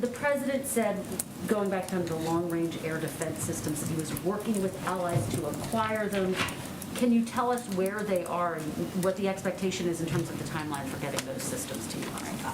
the president said, going back to the long-range air defense systems, that he was working with allies to acquire them. Can you tell us where they are and what the expectation is in terms of the timeline for getting those systems to you?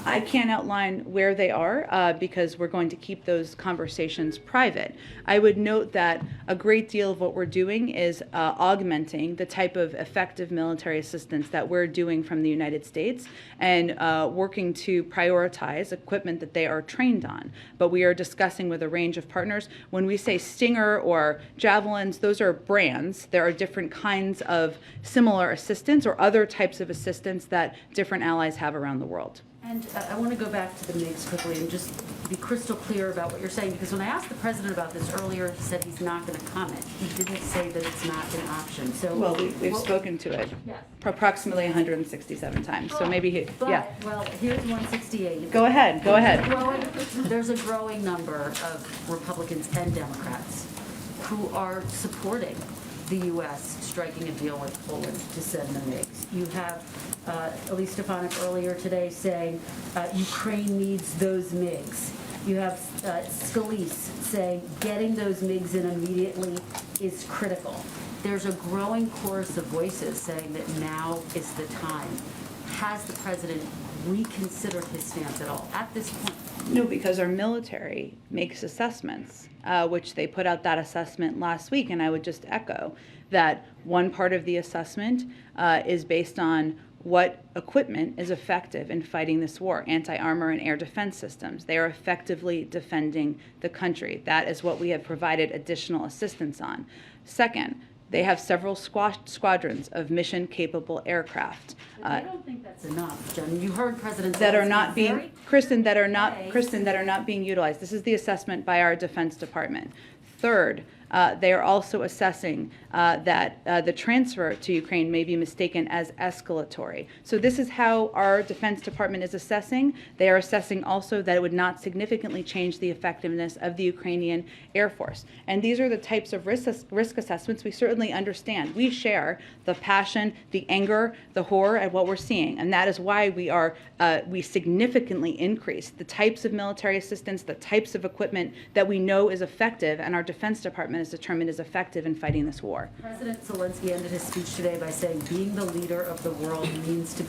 I can't outline where they are because we're going to keep those conversations private. I would note that a great deal of what we're doing is augmenting the type of effective military assistance that we're doing from the United States and working to prioritize equipment that they are trained on. But we are discussing with a range of partners. When we say Stinger or Javelins, those are brands. There are different kinds of similar assistance or other types of assistance that different allies have around the world. And I want to go back to the MiGs quickly and just be crystal clear about what you're saying, because when I asked the president about this earlier, he said he's not going to comment. He didn't say that it's not an option. So, well, we've spoken to it approximately 167 times. So maybe he, Well, here's 168. Go ahead. There's a growing number of Republicans and Democrats who are supporting the U.S. striking a deal with Poland to send the MiGs. You have Elise Stefanik earlier today saying Ukraine needs those MiGs. You have Scalise saying getting those MiGs in immediately is critical. There's a growing chorus of voices saying that now is the time. Has the president reconsidered his stance at all at this point? No, because our military makes assessments, which they put out that assessment last week, and I would just echo that one part of the assessment is based on what equipment is effective in fighting this war, anti-armor and air defense systems. They are effectively defending the country. That is what we have provided additional assistance on. Second, they have several squadrons of mission-capable aircraft. I don't think that's enough, Jen. You heard President that are Zelensky not being, very Kristen, that are not being utilized. This is the assessment by our Defense Department. Third, they are also assessing that the transfer to Ukraine may be mistaken as escalatory. So this is how our Defense Department is assessing. They are assessing also that it would not significantly change the effectiveness of the Ukrainian Air Force. And these are the types of risk assessments we certainly understand. We share the passion, the anger, the horror at what we're seeing. And that is why we significantly increase the types of military assistance, the types of equipment that we know is effective, and our Defense Department is determined is effective in fighting this war. President Zelensky ended his speech today by saying being the leader of the world means to